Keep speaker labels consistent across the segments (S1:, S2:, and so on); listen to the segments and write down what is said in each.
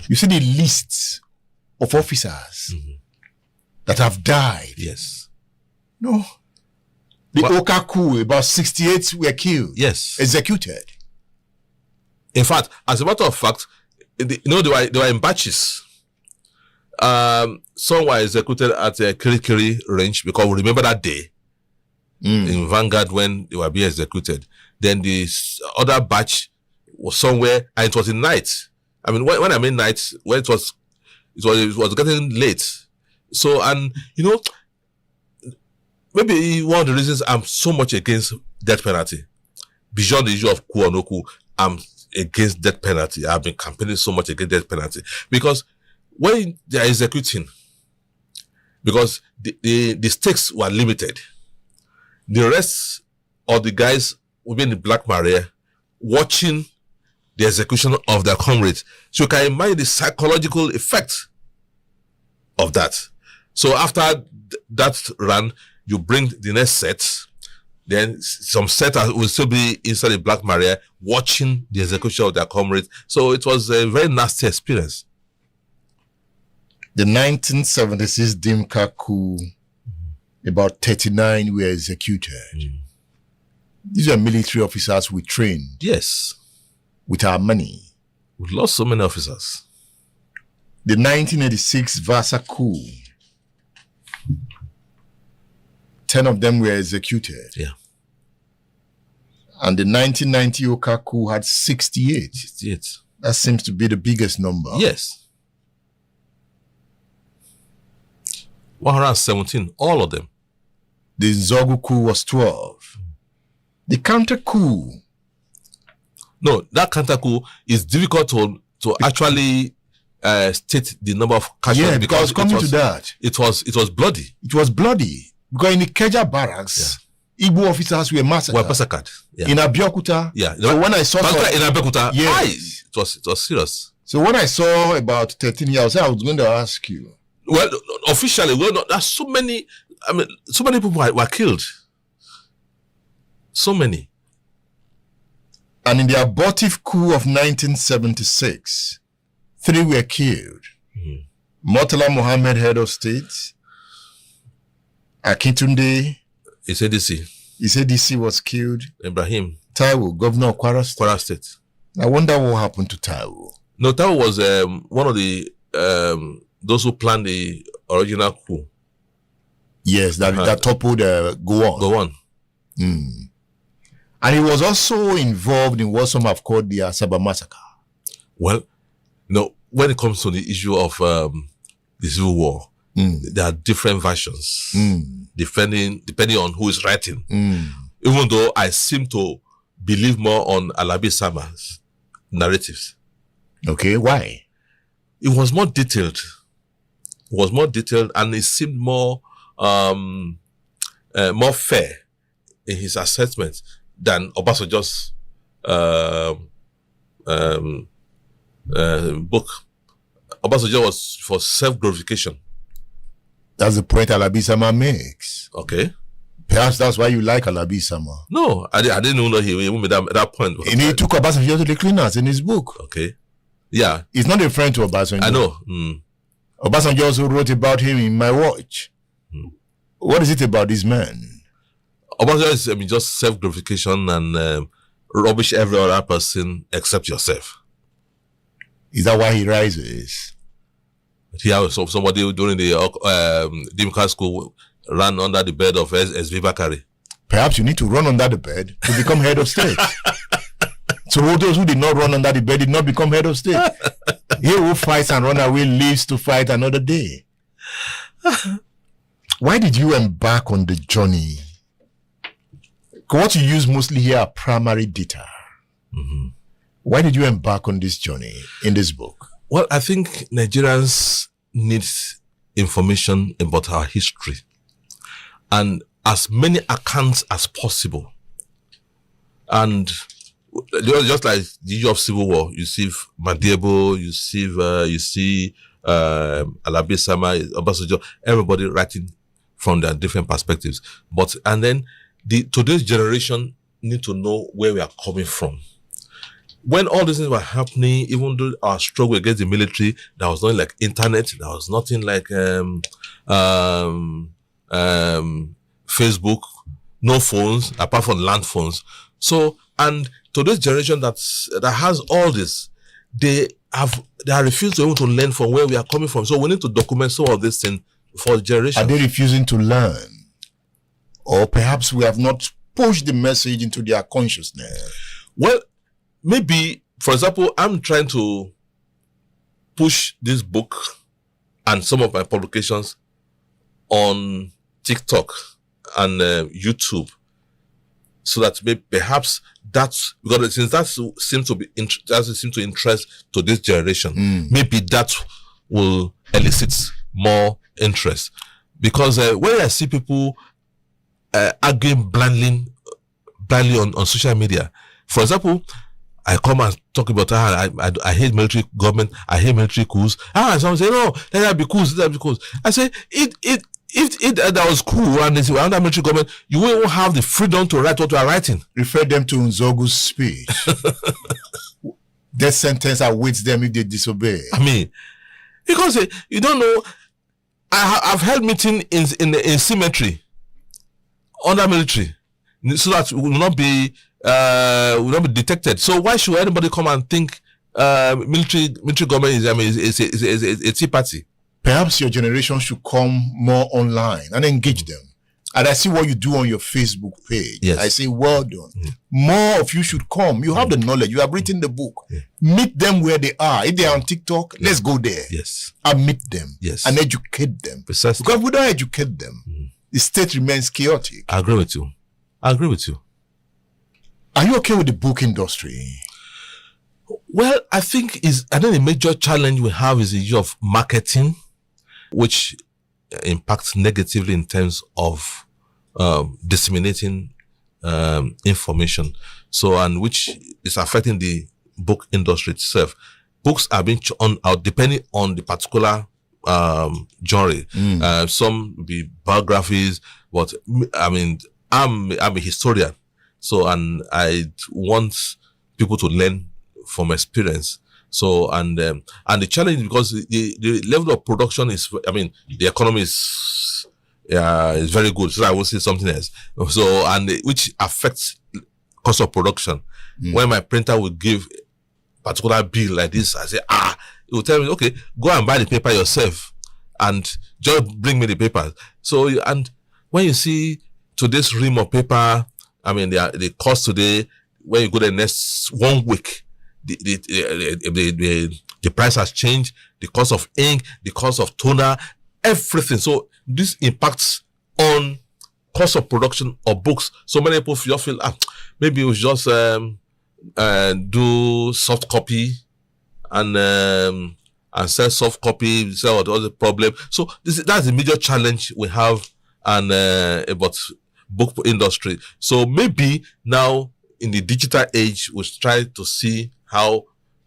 S1: You see the lists of officers that have died.
S2: Yes.
S1: No. The Oka coup, about 68 were killed.
S2: Yes.
S1: Executed.
S2: In fact, as a matter of fact, they were in batches. Some were executed at a Kirikiri range, because we remember that day in Vanguard when they were being executed. Then the other batch was somewhere, and it was in night. I mean, when I mean night, when it was getting late. So, and maybe one of the reasons I'm so much against death penalty, beyond the issue of coup or no coup, I'm against death penalty. I've been campaigning so much against death penalty, because when they are executing, because the stakes were limited, the rest of the guys will be in the Black Maria watching the execution of their comrades. So you can imagine the psychological effect of that. So after that run, you bring the next set, then some set will still be inside the Black Maria watching the execution of their comrades. So it was a very nasty experience.
S1: The 1976 Dimka coup, about 39 were executed. These are military officers we trained.
S2: Yes.
S1: With our money.
S2: We've lost so many officers.
S1: The 1986 Vasa coup, 10 of them were executed.
S2: Yeah.
S1: And the 1990 Oka coup had 68.
S2: 68.
S1: That seems to be the biggest number.
S2: Yes. 117, all of them.
S1: The Nzogu coup was 12. The counter coup.
S2: No, that counter coup is difficult to actually state the number of casualties.
S1: Yeah, because coming to that,
S2: it was bloody.
S1: It was bloody because in the Keja barracks, Igbo officers were massacred.
S2: Yeah.
S1: In Abeokuta.
S2: Yeah.
S1: So when I saw
S2: in Abeokuta,
S1: yes,
S2: it was serious.
S1: So when I saw about 13 years, I was going to ask you.
S2: Well, officially, there's so many. I mean, so many people were killed. So many.
S1: And in the abortive coup of 1976, 3 were killed. Murtala Mohammed, head of state. Akintunde, Isedisi was killed.
S2: Ibrahim
S1: Taiwo, governor of Kwara State. I wonder what happened to Taiwo.
S2: No, Taiwo was one of the those who planned the original coup.
S1: Yes, that toppled
S2: Gowon.
S1: And he was also involved in what some have called the Asaba massacre.
S2: Well, no, when it comes to the issue of the Civil War, there are different versions, depending on who is writing. Even though I seem to believe more on Alabi Sama's narratives.
S1: Okay, why?
S2: It was more detailed. And it seemed more fair in his assessment than Obasanjo's book. Obasanjo was for self-glorification.
S1: That's the point Alabi Sama makes.
S2: Okay.
S1: Perhaps that's why you like Alabi Sama.
S2: No, I didn't know he made that point.
S1: And he took Obasanjo to the cleaners in his book.
S2: Okay. Yeah.
S1: He's not a friend to Obasanjo.
S2: I know.
S1: Obasanjo also wrote about him in My Watch. What is it about this man?
S2: Obasanjo is just self-glorification and rubbish every other person except yourself.
S1: Is that why he rises?
S2: Yeah, so somebody during the Dimka school ran under the bed of S.V. Bakari.
S1: Perhaps you need to run under the bed to become head of state. So those who did not run under the bed did not become head of state. He who fights and run away lives to fight another day. Why did you embark on the journey? What you use mostly here are primary data. Why did you embark on this journey in this book?
S2: Well, I think Nigerians need information about our history and as many accounts as possible. And just like the issue of Civil War, you see Madiebo, you see Alabi Sama, Obasanjo, everybody writing from their different perspectives. And then today's generation need to know where we are coming from. when all these things were happening, even though our struggle against the military, there was nothing like internet, there was nothing like Facebook, no phones apart from land phones. So, and to this generation that has all this, they are refused to even to learn from where we are coming from. So we need to document some of this thing for the generation.
S1: Are they refusing to learn? Or perhaps we have not pushed the message into their consciousness?
S2: Well, maybe, for example, I'm trying to push this book and some of my publications on TikTok and YouTube, so that maybe perhaps that's, because since that seems to interest to this generation, maybe that will elicit more interest. Because when I see people arguing blindly on social media, for example, I come and talk about I hate military government, I hate military coups. Someone say, no, that be coups, that be coups. I say, if that was cool and it's under military government, you won't have the freedom to write what you are writing.
S1: Refer them to Nzogu's speech. Death sentence awaits them if they disobey.
S2: I mean, because you don't know. I've held meeting in cemetery under military, so that we will not be detected. So why should anybody come and think military government is a tea party?
S1: Perhaps your generation should come more online and engage them. And I see what you do on your Facebook page.
S2: Yes.
S1: I say, well done. More of you should come. You have the knowledge. You have written the book. Meet them where they are. If they are on TikTok, let's go there.
S2: Yes.
S1: And meet them.
S2: Yes.
S1: And educate them.
S2: Precisely.
S1: Because if we don't educate them, the state remains chaotic.
S2: I agree with you.
S1: Are you okay with the book industry?
S2: Well, I think the major challenge we have is the issue of marketing, which impacts negatively in terms of disseminating information. So, and which is affecting the book industry itself. Books are being churned out depending on the particular genre. Some be biographies, but I mean, I'm a historian. So, and I want people to learn from experience. So, and the challenge, because the level of production is, I mean, the economy is very good. So I will say something else. So, and which affects cost of production. When my printer would give particular bill like this, I say, it will tell me, okay, go and buy the paper yourself and just bring me the papers. So, and when you see today's ream of paper, I mean, the cost today, when you go the next 1 week, the price has changed, the cost of ink, the cost of toner, everything. So this impacts on cost of production of books. So many people feel maybe we just do soft copy and sell soft copy, sell all the problem. So that's the major challenge we have and about book industry. So maybe now in the digital age, we try to see how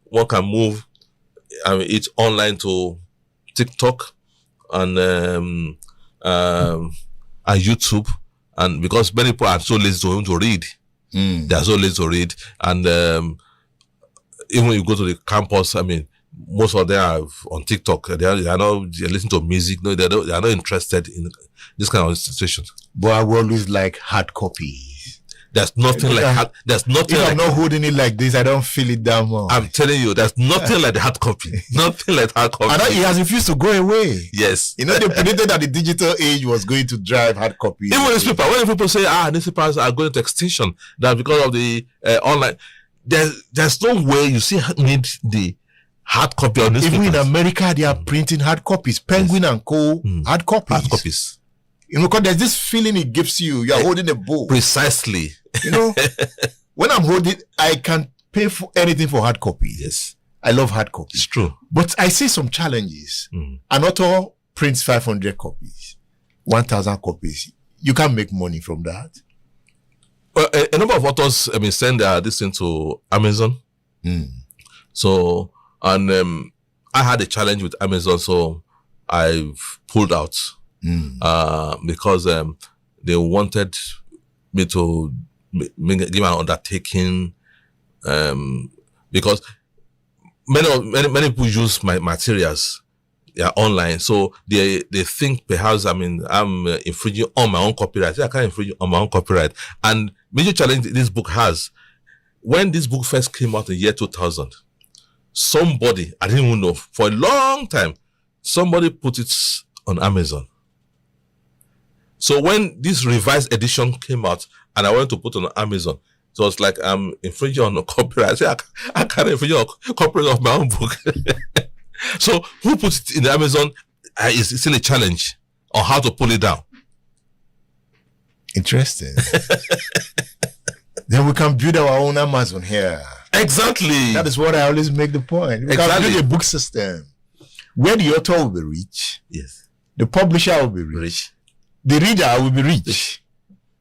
S2: one can move it online to TikTok and YouTube, and because many people are so lazy to read, they are so lazy to read, and even when you go to the campus, I mean, most of them are on TikTok. They are not listening to music. No, they are not interested in this kind of situation.
S1: But I will always like hard copies.
S2: There's nothing like there's nothing.
S1: If I'm not holding it like this, I don't feel it that much.
S2: I'm telling you, there's nothing like the hard copy. Nothing like hard copy.
S1: And it has refused to go away.
S2: Yes.
S1: You know, they predicted that the digital age was going to drive hard copy.
S2: Even newspaper, when people say, newspapers are going to extinction, that because of the online, there's no way you see need the hard copy on newspapers.
S1: Even in America, they are printing hard copies. Penguin and Co. Hard copies.
S2: Hard copies.
S1: You know, because there's this feeling it gives you. You're holding a book.
S2: Precisely.
S1: You know, when I'm holding, I can pay for anything for hard copies.
S2: Yes.
S1: I love hard copies.
S2: It's true.
S1: But I see some challenges. An author prints 500 copies, 1,000 copies. You can't make money from that.
S2: Well, a number of authors, send this into Amazon. So, and I had a challenge with Amazon, so I've pulled out because they wanted me to give an undertaking because many people use my materials online, so they think perhaps I'm infringing on my own copyright. I can't infringe on my own copyright. And major challenge this book has, when this book first came out in the year 2000, somebody, I didn't even know, for a long time, somebody put it on Amazon. So when this revised edition came out and I went to put it on Amazon, so it's like I'm infringing on the copyright. I say, I can't infringe on copyright of my own book. So who puts it in the Amazon is still a challenge on how to pull it down.
S1: Interesting. Then we can build our own Amazon here.
S2: Exactly.
S1: That is what I always make the point. We can build a book system where the author will be rich.
S2: Yes.
S1: The publisher will be rich. The reader will be rich.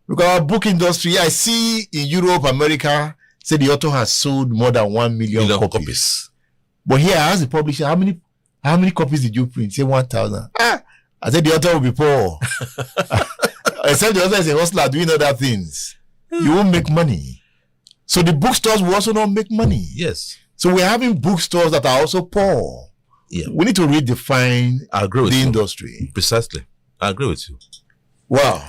S1: Because our book industry, I see in Europe, America, say the author has sold more than 1 million copies. But here, I ask the publisher, how many copies did you print? Say 1,000. I said the author will be poor. Except the author is a hustler doing other things. You won't make money. So the bookstores will also not make money.
S2: Yes.
S1: So we're having bookstores that are also poor.
S2: Yeah.
S1: We need to redefine the industry.
S2: Precisely. I agree with you.
S1: Wow.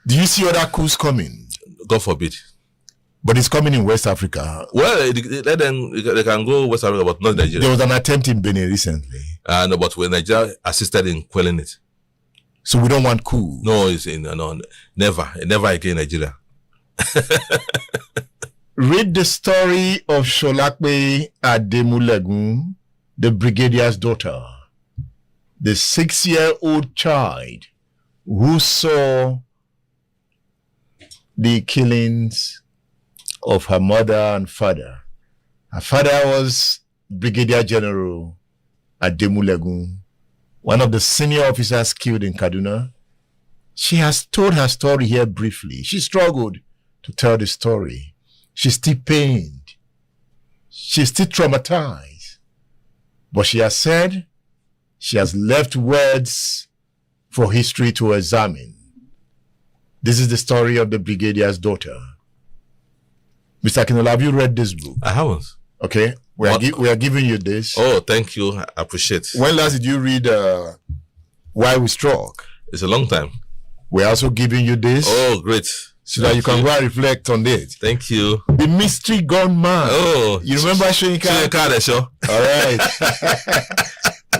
S1: Do you see other coups coming?
S2: God forbid.
S1: But it's coming in West Africa.
S2: Well, they can go West Africa, but not Nigeria.
S1: There was an attempt in Benin recently.
S2: No, but when Nigeria assisted in quelling it.
S1: So we don't want coup.
S2: No, never again Nigeria.
S1: Read the story of Sholakwe Ademulegun, the brigadier's daughter, the 6-year-old child who saw the killings of her mother and father. Her father was Brigadier General Ademulegun, one of the senior officers killed in Kaduna. She has told her story here briefly. She struggled to tell the story. She's still pained. She's still traumatized. But she has said she has left words for history to examine. This is the story of the brigadier's daughter. Mr. Akinola, have you read this book?
S2: I haven't.
S1: Okay. We are giving you this.
S2: Oh, thank you. I appreciate it.
S1: When last did you read Why We Struck?
S2: It's a long time.
S1: We're also giving you this.
S2: Oh, great.
S1: So that you can go and reflect on it.
S2: Thank you.
S1: The Mystery Gone Man.
S2: Oh.
S1: You remember Shoyinka?
S2: Sure.
S1: All right.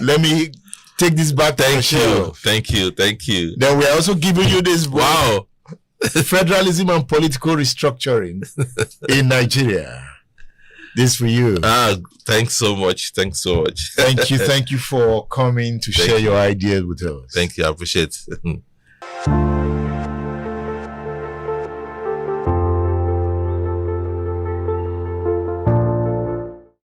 S1: Let me take this back to the show.
S2: Thank you.
S1: Then we're also giving you this book.
S2: Wow.
S1: Federalism and Political Restructuring in Nigeria. This for you.
S2: Thanks so much.
S1: Thank you for coming to share your ideas with us.
S2: Thank you. I appreciate it.